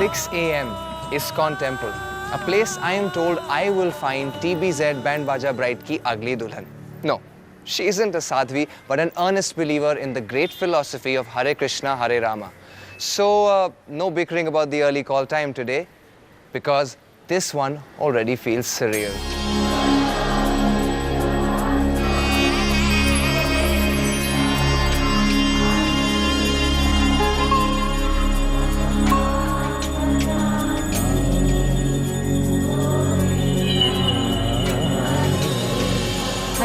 6 a.m. ISKCON Temple, a place I am told I will find TBZ Band Baajaa bride ki agli dulhan. No, she isn't a sadhvi, but an earnest believer in the great philosophy of Hare Krishna, Hare Rama. So, no bickering about the early call time today, because this one already feels surreal.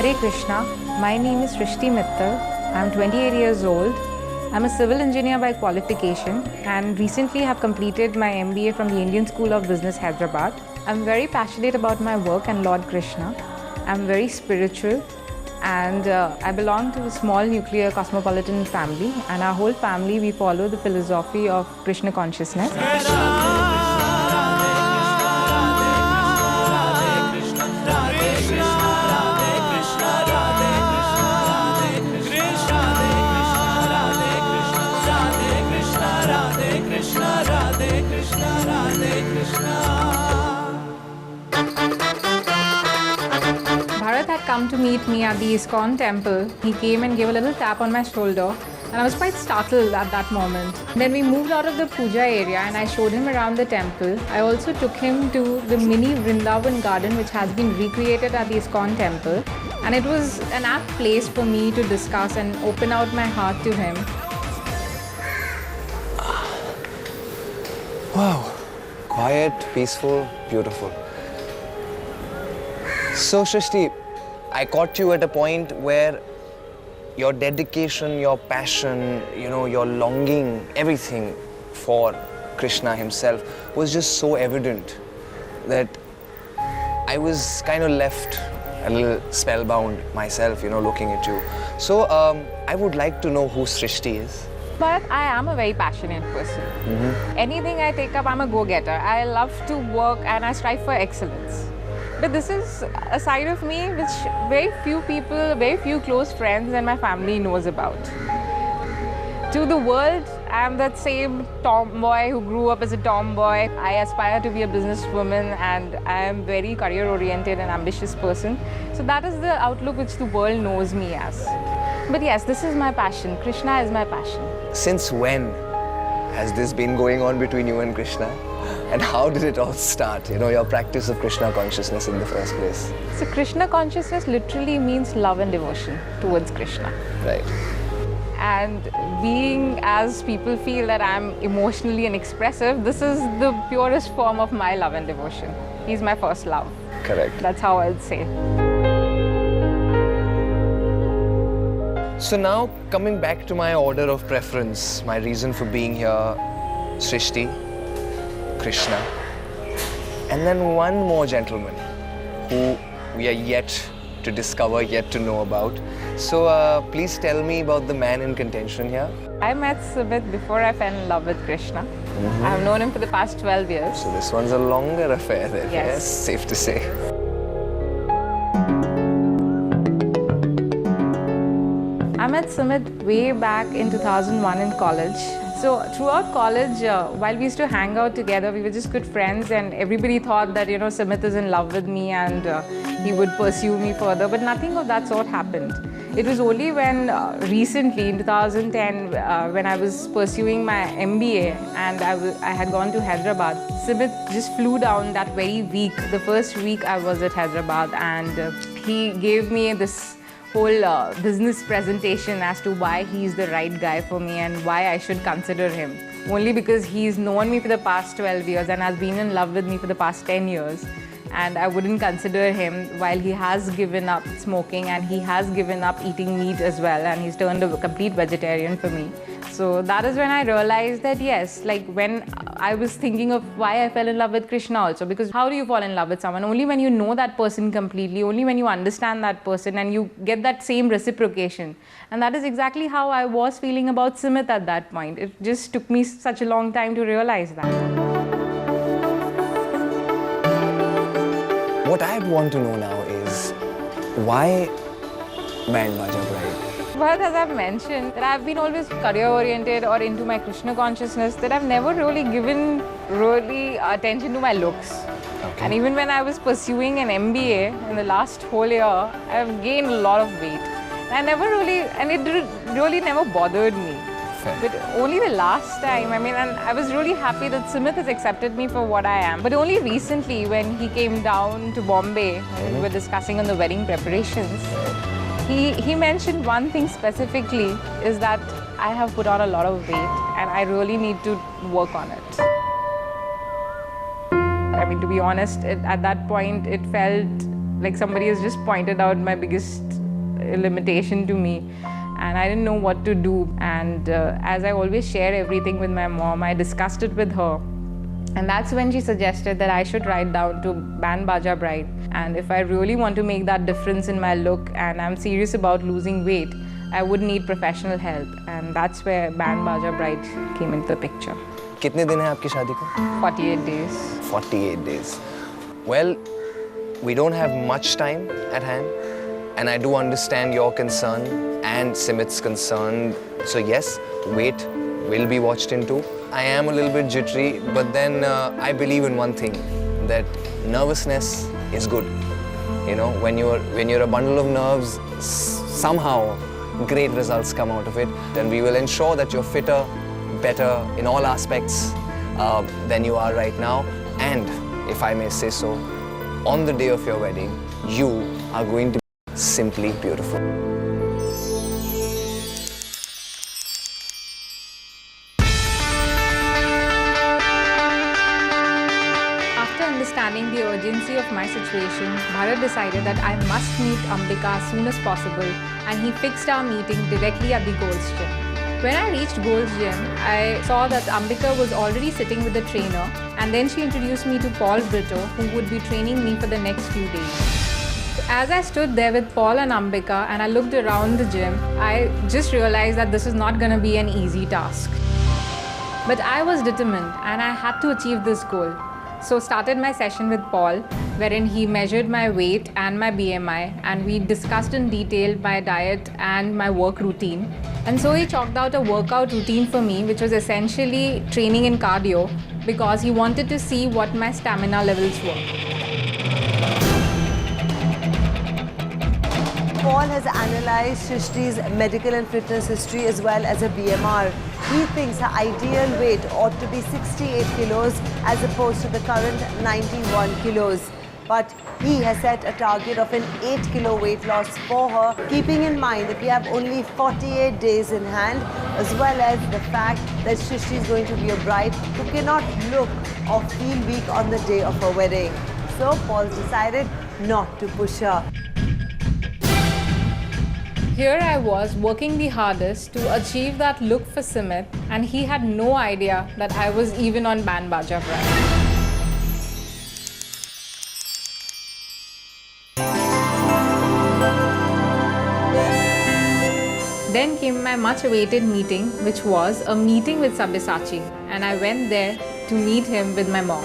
Hare Krishna, my name is Srishti Mittal. I'm 28 years old. I'm a civil engineer by qualification and recently have completed my MBA from the Indian School of Business, Hyderabad. I'm very passionate about my work and Lord Krishna. I'm very spiritual and I belong to a small nuclear cosmopolitan family, and our whole family, we follow the philosophy of Krishna consciousness. Bharat had come to meet me at the ISKCON temple. He came and gave a little tap on my shoulder, and I was quite startled at that moment. Then we moved out of the puja area and I showed him around the temple. I also took him to the mini Vrindavan garden, which has been recreated at the ISKCON temple, and it was an apt place for me to discuss and open out my heart to him. Wow, quiet, peaceful, beautiful. So Srishti, I caught you at a point where your dedication, your passion, your longing, everything for Krishna himself was just so evident that I was kind of left a little spellbound myself, looking at you. So I would like to know who Srishti is. But I am a very passionate person. Anything I take up, I'm a go-getter. I love to work and I strive for excellence. But this is a side of me which very few people, very few close friends and my family knows about. To the world, I am that same tomboy who grew up as a tomboy. I aspire to be a businesswoman and I am very career-oriented and ambitious person. So that is the outlook which the world knows me as. But yes, this is my passion. Krishna is my passion. Since when has this been going on between you and Krishna? And how did it all start, your practice of Krishna consciousness in the first place? So Krishna consciousness literally means love and devotion towards Krishna. Right. And being as people feel that I'm emotionally and expressive, this is the purest form of my love and devotion. He's my first love. Correct. That's how I'd say. So now, coming back to my order of preference, my reason for being here, Srishti, Krishna, and then one more gentleman who we are yet to discover, yet to know about. So please tell me about the man in contention here. I met Simith before I fell in love with Krishna. I have known him for the past 12 years. So this one's a longer affair then, yes, safe to say. I met Simith way back in 2001 in college. So throughout college, while we used to hang out together, we were just good friends and everybody thought that, Simith is in love with me and he would pursue me further, but nothing of that sort happened. It was only when recently in 2010, when I was pursuing my MBA and I had gone to Hyderabad, Simith just flew down that very week, the first week I was at Hyderabad, and he gave me this whole business presentation as to why he's the right guy for me and why I should consider him. Only because he's known me for the past 12 years and has been in love with me for the past 10 years. And I wouldn't consider him while he has given up smoking and he has given up eating meat as well, and he's turned a complete vegetarian for me. So that is when I realized that yes, like when I was thinking of why I fell in love with Krishna also, because how do you fall in love with someone? Only when you know that person completely, only when you understand that person and you get that same reciprocation. And that is exactly how I was feeling about Simith at that point. It just took me such a long time to realize that. What I'd want to know now is why Band Baajaa Bride? Well, as I've mentioned, that I've been always career-oriented or into my Krishna consciousness, that I've never really given really attention to my looks. Okay. And even when I was pursuing an MBA in the last whole year, I've gained a lot of weight. And it really never bothered me. Fair. But only the last time, and I was really happy that Simith has accepted me for what I am. But only recently, when he came down to Bombay, and we were discussing on the wedding preparations, he mentioned one thing specifically, is that I have put on a lot of weight and I really need to work on it. To be honest, at that point, it felt like somebody has just pointed out my biggest limitation to me. And I didn't know what to do. And as I always share everything with my mom, I discussed it with her. And that's when she suggested that I should write down to Baajaa Bride. And if I really want to make that difference in my look and I'm serious about losing weight, I would need professional help. And that's where Baajaa Bride came into the picture. कितने दिन हैं आपकी शादी को? 48 days. 48 days. Well, we don't have much time at hand. And I do understand your concern and Simith's concern. So yes, weight will be watched into. I am a little bit jittery, but then I believe in one thing, that nervousness is good. You know, when you're a bundle of nerves, somehow great results come out of it. And we will ensure that you're fitter, better in all aspects than you are right now. And if I may say so, on the day of your wedding, you are going to be simply beautiful. After understanding the urgency of my situation, Bharat decided that I must meet Ambika as soon as possible, and he fixed our meeting directly at the Gold's Gym. When I reached Gold's Gym, I saw that Ambika was already sitting with the trainer, and then she introduced me to Paul Brito, who would be training me for the next few days. As I stood there with Paul and Ambika and I looked around the gym, I just realized that this is not going to be an easy task. But I was determined and I had to achieve this goal. So started my session with Paul, wherein he measured my weight and my BMI, and we discussed in detail my diet and my work routine. And so he chalked out a workout routine for me, which was essentially training in cardio, because he wanted to see what my stamina levels were. Paul has analysed Shrishti's medical and fitness history as well as her BMR. He thinks her ideal weight ought to be 68 kilos as opposed to the current 91 kilos. But he has set a target of an 8 kilo weight loss for her, keeping in mind that we have only 48 days in hand, as well as the fact that Shrishti is going to be a bride who cannot look or feel weak on the day of her wedding. So Paul's decided not to push her. Here I was working the hardest to achieve that look for Simith, and he had no idea that I was even on Baajaa Bride. Then came my much awaited meeting, which was a meeting with Sabyasachi, and I went there to meet him with my mom.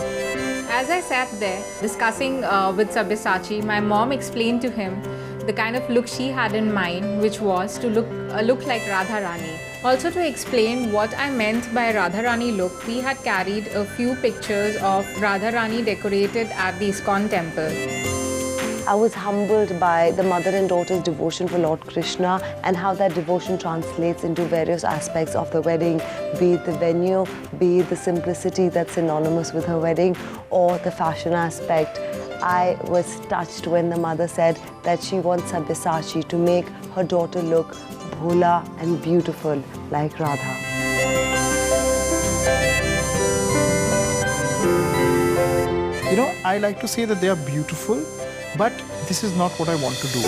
As I sat there discussing with Sabyasachi, my mom explained to him the kind of look she had in mind, which was to look like Radha Rani. Also, to explain what I meant by Radha Rani look, we had carried a few pictures of Radha Rani decorated at the ISKCON temple. I was humbled by the mother and daughter's devotion for Lord Krishna and how that devotion translates into various aspects of the wedding, be it the venue, be it the simplicity that's synonymous with her wedding, or the fashion aspect. I was touched when the mother said that she wants Sabyasachi to make her daughter look bhola and beautiful like Radha. You know, I like to say that they are beautiful, but this is not what I want to do.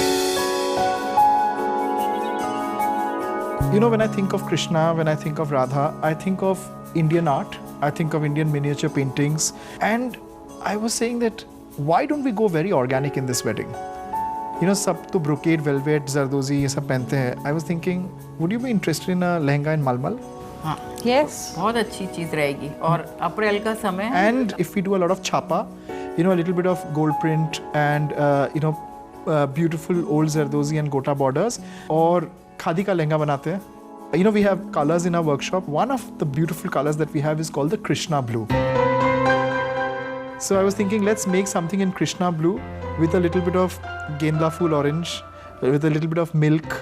You know, when I think of Krishna, when I think of Radha, I think of Indian art, I think of Indian miniature paintings, and I was saying that why don't we go very organic in this wedding? You know, sab to brocade, velvet, zardozi, ye sab pehante hain. I was thinking, would you be interested in a lehenga in Malmal? Yes. बहुत अच्छी चीज रहेगी और अप्रैल का समय. And if we do a lot of chapa, you know, a little bit of gold print and you know, beautiful old zardozi and gota borders, और khadi का lehenga बनाते हैं. You know, we have colors in our workshop. One of the beautiful colors that we have is called the Krishna blue. So I was thinking, let's make something in Krishna blue with a little bit of Gendla Phool orange, with a little bit of milk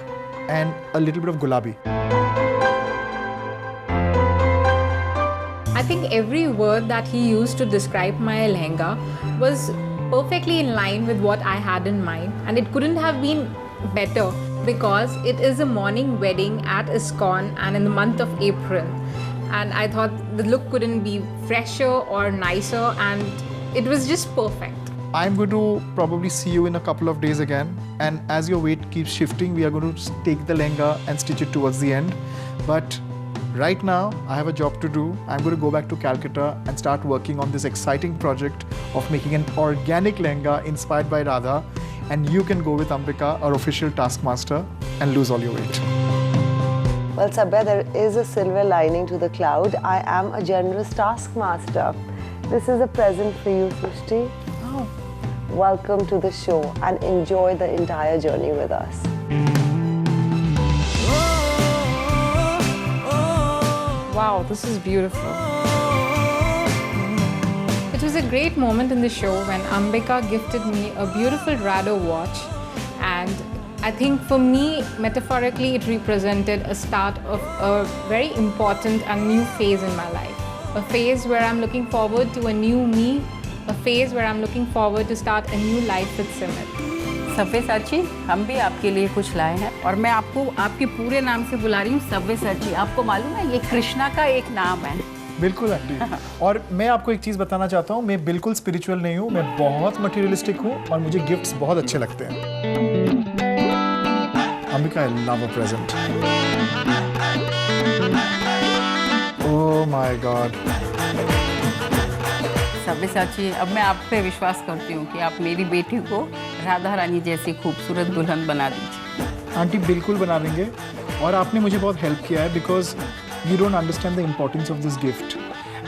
and a little bit of gulabi. I think every word that he used to describe my lehenga was perfectly in line with what I had in mind, and it couldn't have been better because it is a morning wedding at ISKCON and in the month of April, and I thought the look couldn't be fresher or nicer, and it was just perfect. I'm going to probably see you in a couple of days again, and as your weight keeps shifting, we are going to take the lehenga and stitch it towards the end. But right now, I have a job to do. I'm going to go back to Calcutta and start working on this exciting project of making an organic lehenga inspired by Radha, and you can go with Ambika, our official taskmaster, and lose all your weight. Well, Sabya, there is a silver lining to the cloud. I am a generous taskmaster. This is a present for you, Srishti. Oh. Welcome to the show and enjoy the entire journey with us. Wow, this is beautiful. It was a great moment in the show when Ambika gifted me a beautiful Radha watch, and I think for me, metaphorically, it represented a start of a very important and new phase in my life. A phase where I'm looking forward to a new me, a phase where I'm looking forward to start a new life with Simith. सव्यसाची, हम भी आपके लिए कुछ लाए हैं और मैं आपको आपके पूरे नाम से बुला रही हूँ सव्यसाची। आपको मालूम है ये कृष्णा का एक नाम है। बिल्कुल आंटी। और मैं आपको एक चीज़ बताना चाहता हूँ, मैं बिल्कुल स्पिरिचुअल नहीं हूँ, मैं बहुत मटेरियलिस्टिक हूँ और मुझे गिफ्ट्स बहुत अच्छे लगते हैं। Ambika, I love a present. Oh my God. सव्यसाची, अब मैं आप पे विश्वास करती हूँ कि आप मेरी बेटी को राधा रानी जैसी खूबसूरत दुल्हन बना दीजिए। आंटी बिल्कुल बना देंगे, और आपने मुझे बहुत हेल्प किया है because you don't understand the importance of this gift.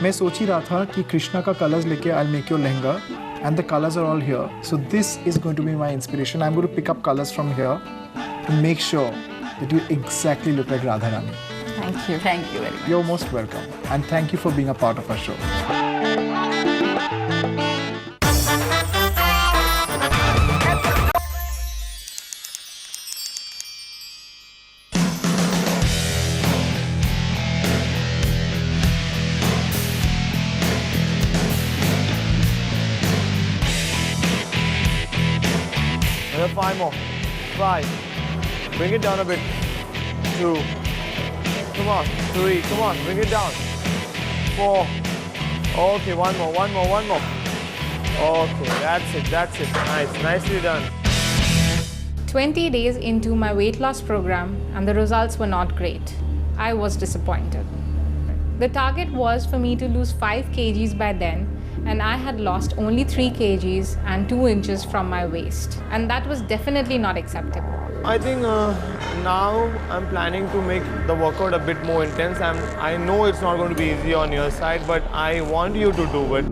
मैं सोच ही रहा था कि कृष्णा का कलर्स लेके I will make your lehenga and the colours are all here, so this is going to be my inspiration. I am going to pick up colours from here to make sure that you exactly look like Radha Rani. Thank you very much. You are most welcome and thank you for being a part of our show. Five more. 5. Bring it down a bit. 2. Come on. 3. Come on. Bring it down. 4. Okay. One more. Okay. That's it. Nice. Nicely done. 20 days into my weight loss program, and the results were not great. I was disappointed. The target was for me to lose 5 kgs by then, and I had lost only 3 kgs and 2 inches from my waist. And that was definitely not acceptable. I think now I'm planning to make the workout a bit more intense. I know it's not going to be easy on your side, but I want you to do it.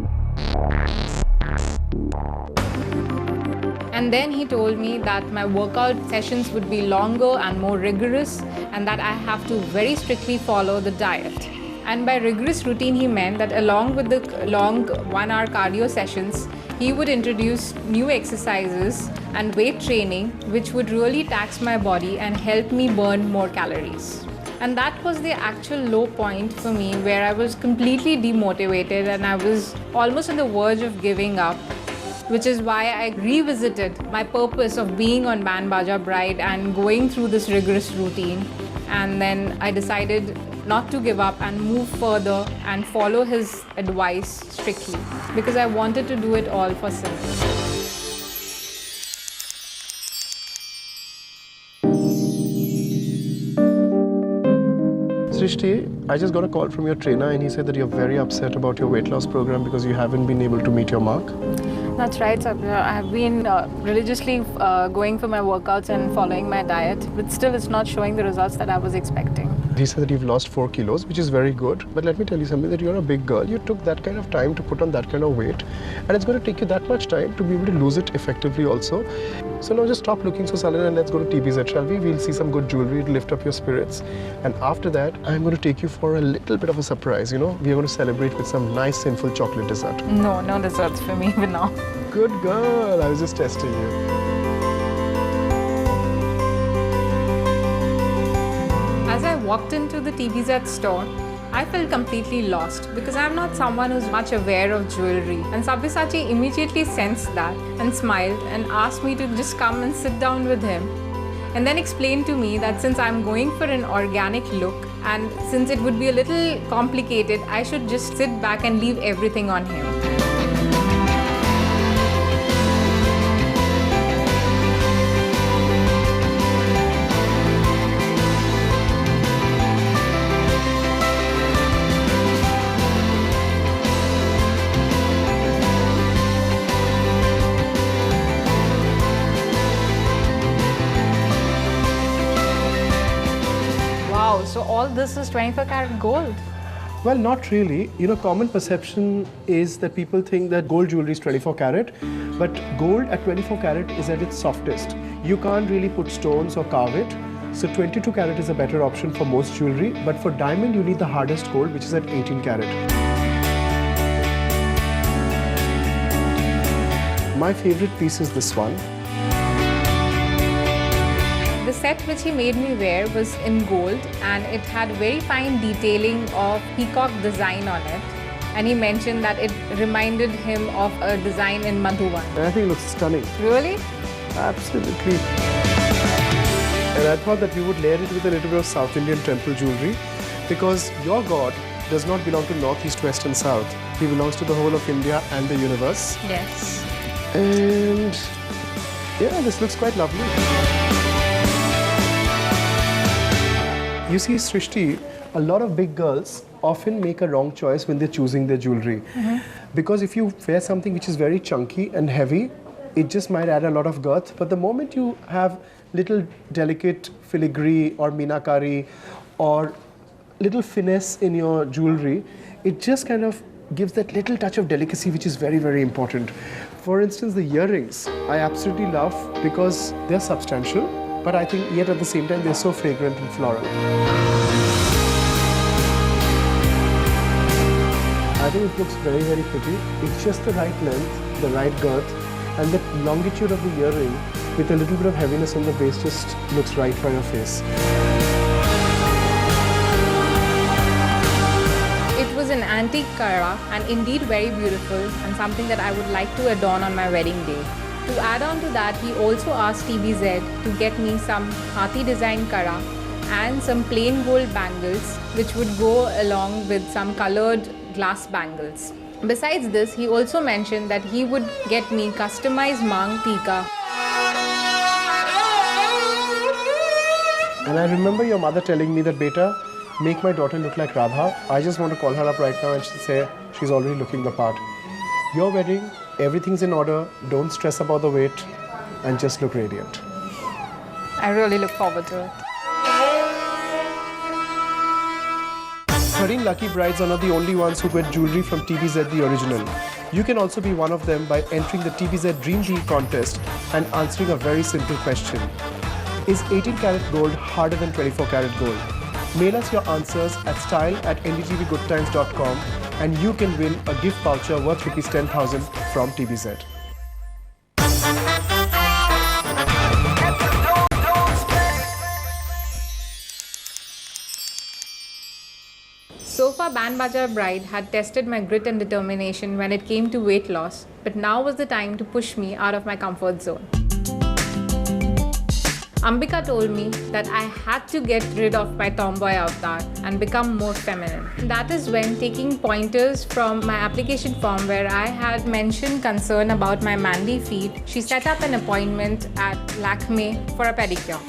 And then he told me that my workout sessions would be longer and more rigorous, and that I have to very strictly follow the diet. And by rigorous routine, he meant that along with the long 1-hour cardio sessions, he would introduce new exercises and weight training, which would really tax my body and help me burn more calories. And that was the actual low point for me, where I was completely demotivated and I was almost on the verge of giving up, which is why I revisited my purpose of being on Baajaa Bride and going through this rigorous routine. And then I decided not to give up and move further and follow his advice strictly, because I wanted to do it all for Simith. Srishti, I just got a call from your trainer and he said that you're very upset about your weight loss program because you haven't been able to meet your mark. That's right, Sabya. I have been religiously going for my workouts and following my diet, but still it's not showing the results that I was expecting. He said that you've lost 4 kilos, which is very good. But let me tell you something, that you're a big girl. You took that kind of time to put on that kind of weight. And it's going to take you that much time to be able to lose it effectively also. So now just stop looking so sullen and let's go to TBZ, shall we? We'll see some good jewelry to lift up your spirits. And after that, I'm going to take you for a little bit of a surprise, you know? We are going to celebrate with some nice sinful chocolate dessert. No, no desserts for me for now. Good girl. I was just testing you. As I walked into the TBZ store, I felt completely lost because I'm not someone who's much aware of jewelry. And Sabyasachi immediately sensed that and smiled and asked me to just come and sit down with him. And then explained to me that since I'm going for an organic look and since it would be a little complicated, I should just sit back and leave everything on him. Wow, so all this is 24 karat gold. Well, not really. You know, common perception is that people think that gold jewelry is 24 karat, but gold at 24 karat is at its softest. You can't really put stones or carve it. So 22 karat is a better option for most jewelry, but for diamond you need the hardest gold, which is at 18 karat. My favorite piece is this one. The set which he made me wear was in gold and it had very fine detailing of peacock design on it. And he mentioned that it reminded him of a design in Madhuban. And I think it looks stunning. Really? Absolutely. And I thought that we would layer it with a little bit of South Indian temple jewelry because your God does not belong to North, East, West and South. He belongs to the whole of India and the universe. Yes. And yeah, this looks quite lovely. You see, Srishti, a lot of big girls often make a wrong choice when they're choosing their jewelry. Because if you wear something which is very chunky and heavy, it just might add a lot of girth. But the moment you have little delicate filigree or meenakari or little finesse in your jewelry, it just kind of gives that little touch of delicacy which is very, very important. For instance, the earrings I absolutely love because they're substantial, but I think yet at the same time they're so fragrant and floral. I think it looks very, very pretty. It's just the right length, the right girth, and the longitude of the earring with a little bit of heaviness on the base just looks right for your face. It was an antique kara and indeed very beautiful and something that I would like to adorn on my wedding day. To add on to that, he also asked TBZ to get me some Hathi design kara and some plain gold bangles which would go along with some colored glass bangles. Besides this, he also mentioned that he would get me customized Mang Tika. And I remember your mother telling me that, beta, make my daughter look like Radha. I just want to call her up right now and say she's already looking the part. Your wedding, everything's in order, don't stress about the weight and just look radiant. I really look forward to it. 13 lucky brides are not the only ones who get jewelry from TBZ the original. You can also be one of them by entering the TBZ Dream Deal contest and answering a very simple question. Is 18 karat gold harder than 24 karat gold? Mail us your answers at style@ndtvgoodtimes.com and you can win a gift voucher worth ₹10,000 from TBZ. So far, Baajaa bride had tested my grit and determination when it came to weight loss, but now was the time to push me out of my comfort zone. Ambika told me that I had to get rid of my tomboy avatar and become more feminine. That is when, taking pointers from my application form where I had mentioned concern about my manly feet, she set up an appointment at Lakme for a pedicure.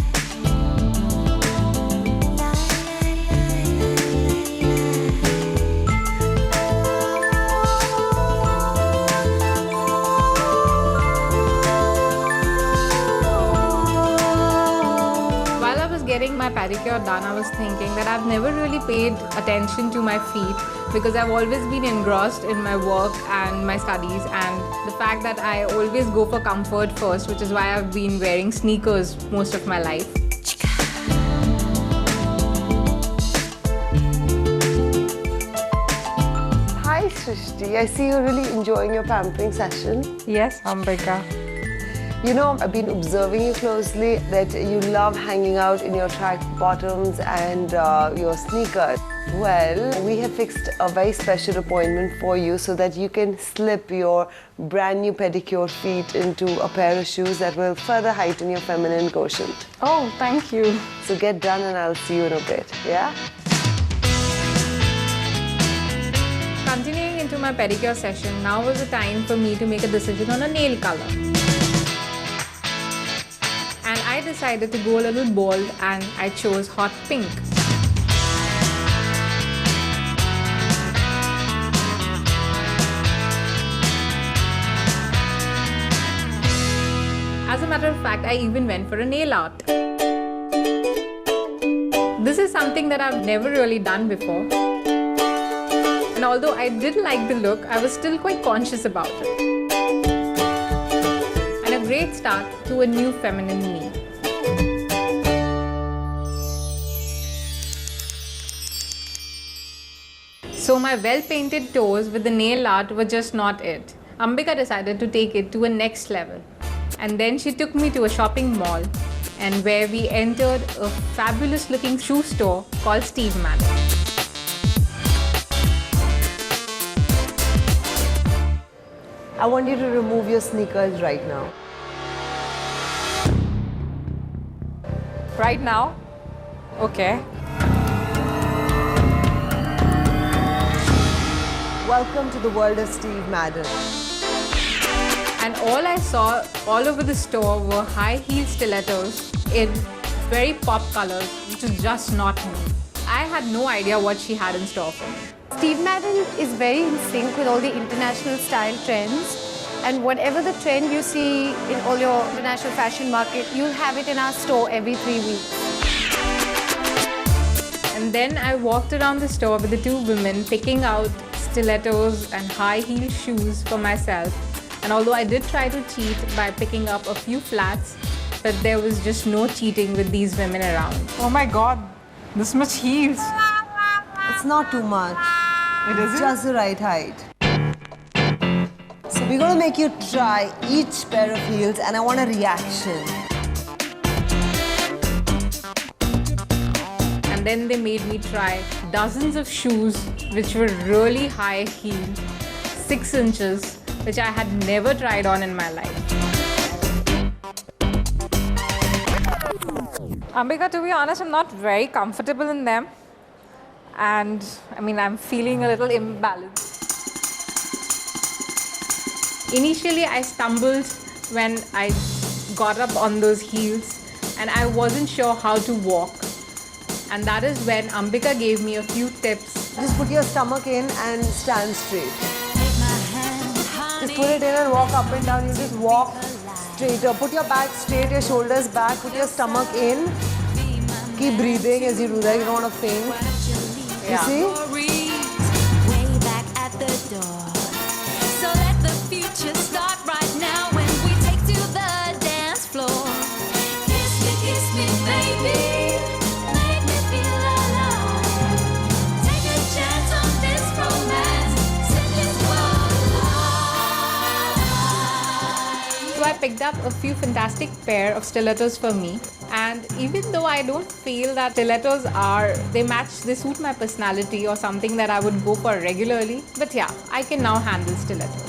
Getting my pedicure got done, I was thinking that I've never really paid attention to my feet because I've always been engrossed in my work and my studies, and the fact that I always go for comfort first, which is why I've been wearing sneakers most of my life. Hi Srishti, I see you're really enjoying your pampering session. Yes, Ambika. You know, I've been observing you closely that you love hanging out in your track bottoms and your sneakers. Well, we have fixed a very special appointment for you so that you can slip your brand new pedicure feet into a pair of shoes that will further heighten your feminine quotient. Oh, thank you. So get done and I'll see you in a bit, yeah? Continuing into my pedicure session, now was the time for me to make a decision on a nail color. And I decided to go a little bold and I chose hot pink. As a matter of fact, I even went for a nail art. This is something that I've never really done before. And although I did like the look, I was still quite conscious about it. And a great start to a new feminine me. So my well-painted toes with the nail art were just not it. Ambika decided to take it to a next level. And then she took me to a shopping mall and where we entered a fabulous looking shoe store called Steve Madden. I want you to remove your sneakers right now. Right now? Okay. Welcome to the world of Steve Madden. And all I saw all over the store were high heel stilettos in very pop colors, which is just not me. I had no idea what she had in store for me. Steve Madden is very in sync with all the international style trends, and whatever the trend you see in all your international fashion market, you'll have it in our store every 3 weeks. And then I walked around the store with the two women picking out stilettos and high heel shoes for myself. And although I did try to cheat by picking up a few flats, but there was just no cheating with these women around. Oh my god, this much heels. It's not too much. It isn't? Just the right height. So we're going to make you try each pair of heels and I want a reaction. And then they made me try dozens of shoes which were really high heel, 6 inches, which I had never tried on in my life. Ambika, to be honest, I'm not very comfortable in them. And I mean, I'm feeling a little imbalanced. Initially, I stumbled when I got up on those heels and I wasn't sure how to walk. And that is when Ambika gave me a few tips. Just put your stomach in and stand straight. Just put it in and walk up and down. You just walk straighter. Put your back straight, your shoulders back. Put your stomach in. Keep breathing as you do that. You don't want to faint. You see? Way back at the door. So let the future start right now when we take to the dance floor. Kiss me, baby. Make me feel alive. Take a chance on this romance. Set this world alive. So I picked up a few fantastic pair of stilettos for me. And even though I don't feel that stilettos they suit my personality or something that I would go for regularly, but yeah, I can now handle stilettos.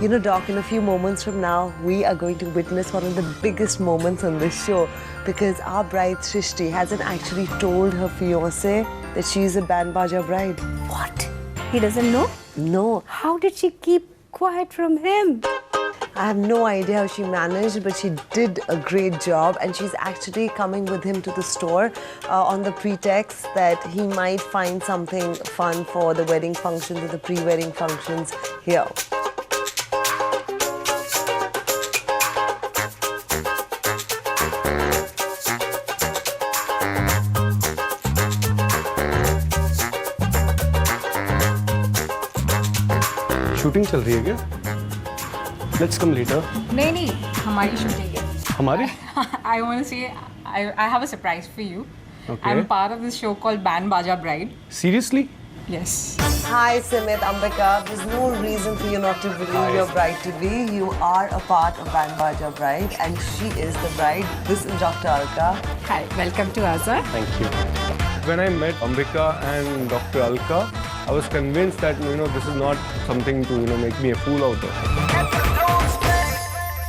You know, Doc, in a few moments from now, we are going to witness one of the biggest moments on this show because our bride, Srishti, hasn't actually told her fiancé that she's a Baajaa bride. What? He doesn't know? No. How did she keep quiet from him? I have no idea how she managed, but she did a great job, and she's actually coming with him to the store on the pretext that he might find something fun for the wedding functions or the pre-wedding functions here. Shooting चल रही है क्या? Let's come later. नहीं, हमारी shooting है. हमारी? I want to say, I have a surprise for you. Okay. I'm part of this show called Baajaa Bride. Seriously? Yes. Hi Simith, Ambika. There's no reason for you not to believe your bride to be. You are a part of Baajaa Bride, and she is the bride. This is Dr. Alka. Hi, welcome to Baajaa. Thank you. When I met Ambika and Dr. Alka, I was convinced that this is not something to make me a fool out of.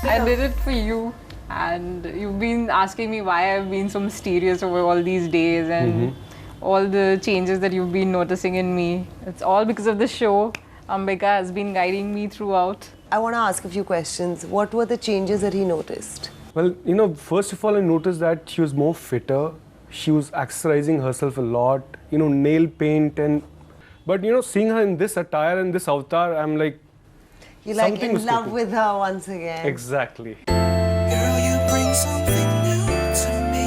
I did it for you, and you've been asking me why I've been so mysterious over all these days and all the changes that you've been noticing in me. It's all because of the show. Ambika has been guiding me throughout. I want to ask a few questions. What were the changes that he noticed? Well, first of all, I noticed that she was more fitter. She was exercising herself a lot, nail paint and... But, seeing her in this attire and this avatar, I'm like... You're like in love with her once again. Exactly. Girl, you bring something new to me,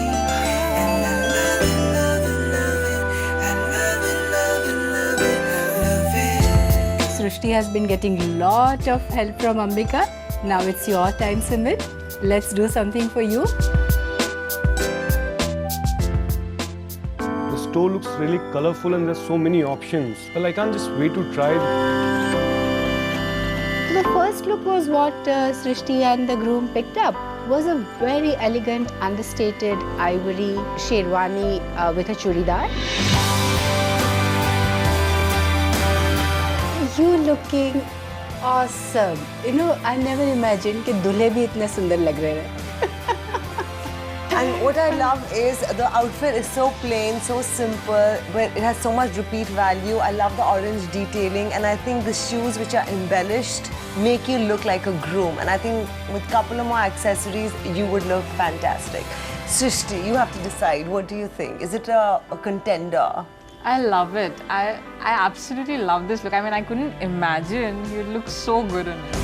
and I love it. Srishti has been getting a lot of help from Ambika. Now it's your time, Simith. Let's do something for you. The store looks really colorful and there's so many options. Well, I can't just wait to try it. The first look was what Srishti and the groom picked up. Was a very elegant, understated ivory sherwani with a churidar. You looking awesome. I never imagined that dulhe bhi itne sundar lag rahe hain. And what I love is the outfit is so plain, so simple, but it has so much repeat value. I love the orange detailing, and I think the shoes, which are embellished, make you look like a groom. And I think with a couple of more accessories, you would look fantastic. Srishti, you have to decide. What do you think? Is it a contender? I love it. I absolutely love this look. I mean, I couldn't imagine you'd look so good in it.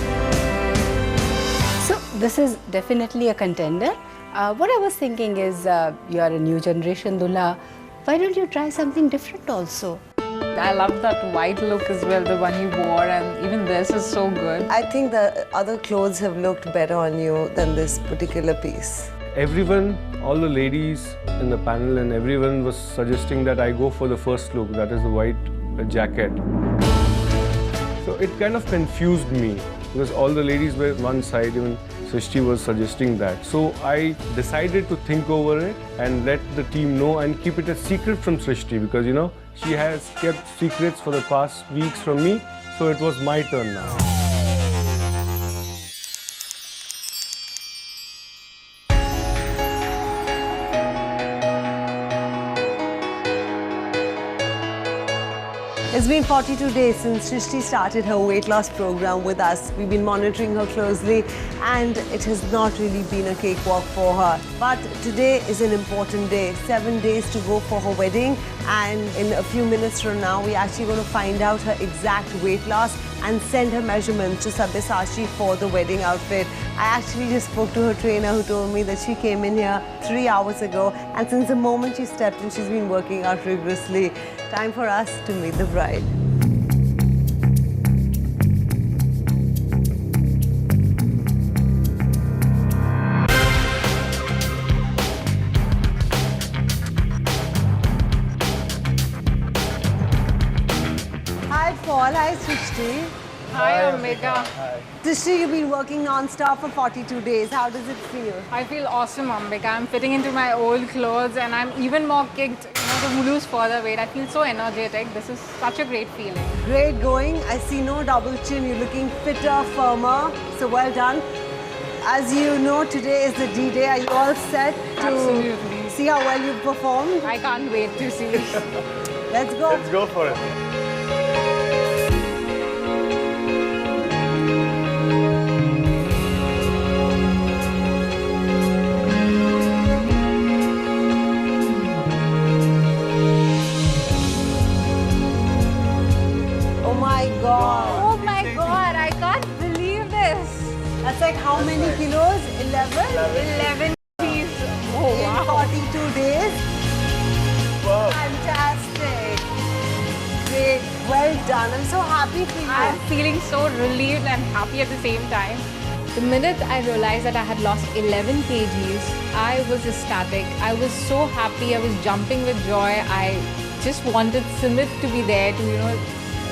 So this is definitely a contender. What I was thinking is, you are a new generation Dulha. Why don't you try something different also? I love that white look as well, the one you wore, and even this is so good. I think the other clothes have looked better on you than this particular piece. Everyone, all the ladies in the panel and everyone was suggesting that I go for the first look, that is the white jacket. So it kind of confused me because all the ladies were one side, even Srishti was suggesting that. So I decided to think over it and let the team know and keep it a secret from Srishti because she has kept secrets for the past weeks from me. So it was my turn now. It's been 42 days since Srishti started her weight loss program with us. We've been monitoring her closely and it has not really been a cakewalk for her. But today is an important day. 7 days to go for her wedding, and in a few minutes from now, we're actually going to find out her exact weight loss and send her measurements to Sabyasachi for the wedding outfit. I actually just spoke to her trainer who told me that she came in here 3 hours ago, and since the moment she stepped in, she's been working out rigorously. Time for us to meet the bride. Hi Paul, hi Srishti. Hi, Omega. Srishti, you've been working non-stop for 42 days. How does it feel? I feel awesome, Ambika. I'm fitting into my old clothes and I'm even more kicked to lose further weight. I feel so energetic. This is such a great feeling. Great going. I see no double chin. You're looking fitter, firmer. So well done. As you know, today is the D-Day. Are you all set to Absolutely. see how well you performed? I can't wait to see. Let's go. Let's go for it. How many kilos? 11? 11 kgs. Oh, In wow. 42 days. Fantastic. Great. Well done. I'm so happy for you. I'm feeling so relieved and happy at the same time. The minute I realized that I had lost 11 kgs, I was ecstatic. I was so happy. I was jumping with joy. I just wanted Simith to be there to,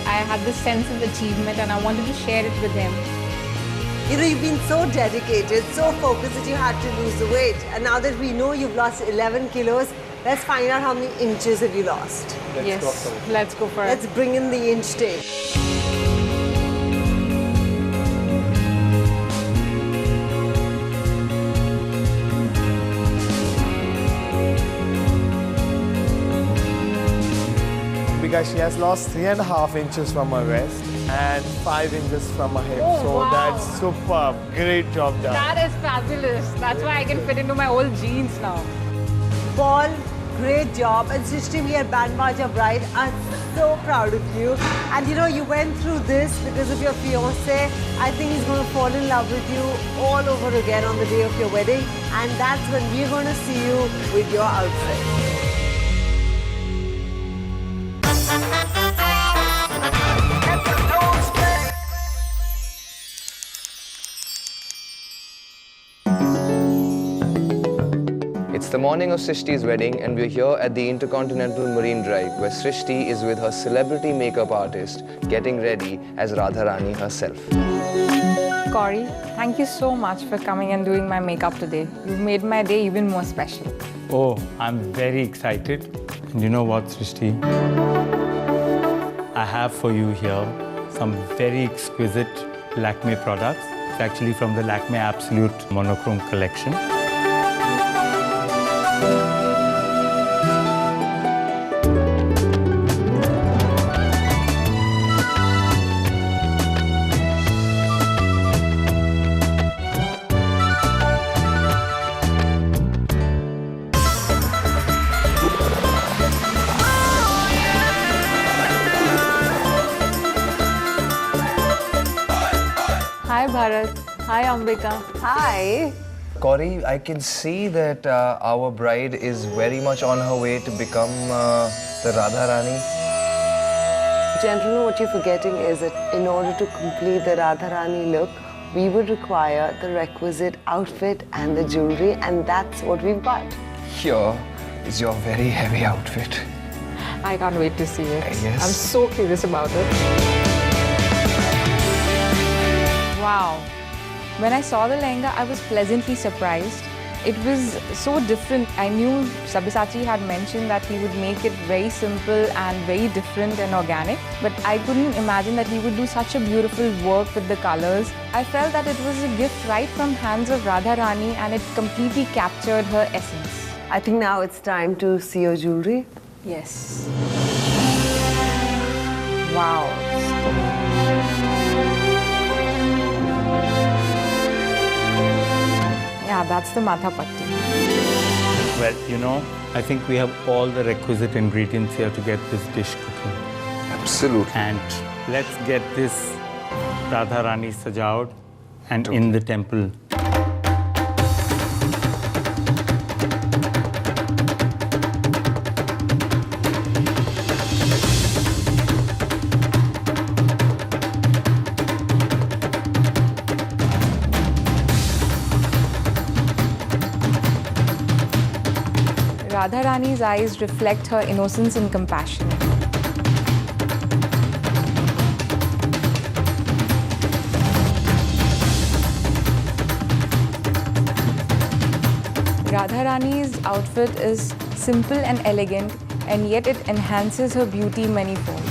I had this sense of achievement and I wanted to share it with him. You've been so dedicated, so focused that you had to lose the weight. And now that we know you've lost 11 kilos, let's find out how many inches have you lost. Let's go for it. Let's bring in the inch tape. Because she has lost 3.5 inches from her waist and 5 inches from her hip. Oh, so wow. that's superb. Great job done. That is fabulous. That's why I can fit into my old jeans now. Paul, great job. And Srishti, we at Baajaa Bride are so proud of you. And you went through this because of your fiancé. I think he's going to fall in love with you all over again on the day of your wedding. And that's when we're going to see you with your outfit. It's the morning of Srishti's wedding and we're here at the Intercontinental Marine Drive where Srishti is with her celebrity makeup artist getting ready as Radharani herself. Corey, thank you so much for coming and doing my makeup today. You've made my day even more special. Oh, I'm very excited. And you know what, Srishti? I have for you here some very exquisite Lakme products. It's actually from the Lakme Absolute Monochrome collection. Hi Bharat. Hi Ambika. Hi. Corey, I can see that our bride is very much on her way to become the Radharani. Gentlemen, what you're forgetting is that in order to complete the Radharani look, we would require the requisite outfit and the jewelry, and that's what we've got. Here is your very heavy outfit. I can't wait to see it. Yes. I'm so curious about it. Wow. When I saw the lehenga, I was pleasantly surprised. It was so different. I knew Sabyasachi had mentioned that he would make it very simple and very different and organic, but I couldn't imagine that he would do such a beautiful work with the colors. I felt that it was a gift right from hands of Radharani and it completely captured her essence. I think now it's time to see your jewelry. Yes. Wow. Yeah, that's the matha patti. Well, I think we have all the requisite ingredients here to get this dish cooking. Absolutely. And let's get this Radharani sajaod and in the temple. Radharani's eyes reflect her innocence and compassion. Radharani's outfit is simple and elegant, and yet it enhances her beauty manifold.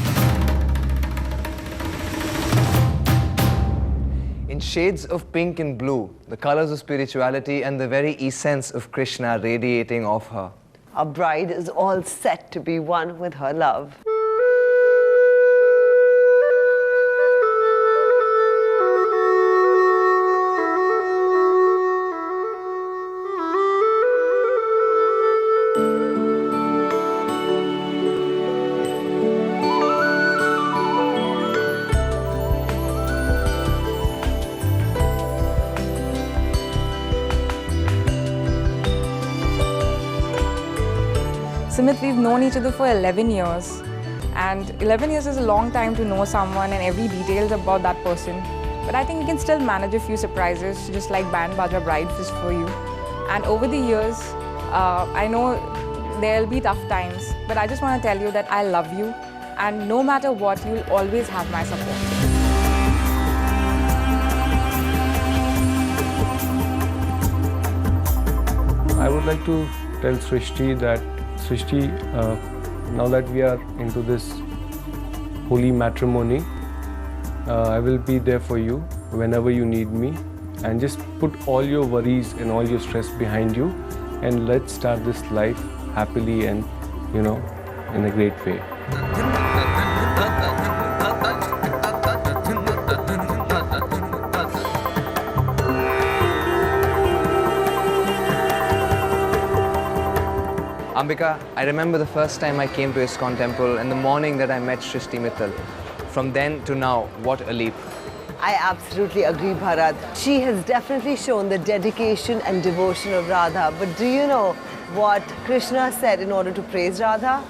In shades of pink and blue, the colors of spirituality and the very essence of Krishna radiating off her. Our bride is all set to be one with her love. Simith, we've known each other for 11 years. And 11 years is a long time to know someone and every details about that person. But I think we can still manage a few surprises, just like Baajaa Bride is for you. And over the years, I know there'll be tough times, but I just want to tell you that I love you, and no matter what, you'll always have my support. I would like to tell Srishti that, Srishti, now that we are into this holy matrimony, I will be there for you whenever you need me, and just put all your worries and all your stress behind you, and let's start this life happily and, you know, in a great way. Ambika, I remember the first time I came to ISKCON temple and the morning that I met Srishti Mittal. From then to now, what a leap. I absolutely agree, Bharat. She has definitely shown the dedication and devotion of Radha. But do you know what Krishna said in order to praise Radha?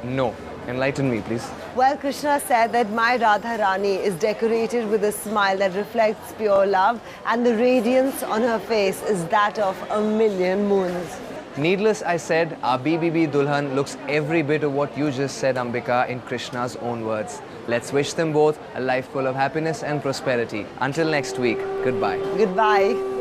No. Enlighten me, please. Well, Krishna said that my Radha Rani is decorated with a smile that reflects pure love, and the radiance on her face is that of a million moons. Needless, I said, our BBB Dulhan looks every bit of what you just said, Ambika, in Krishna's own words. Let's wish them both a life full of happiness and prosperity. Until next week, goodbye. Goodbye.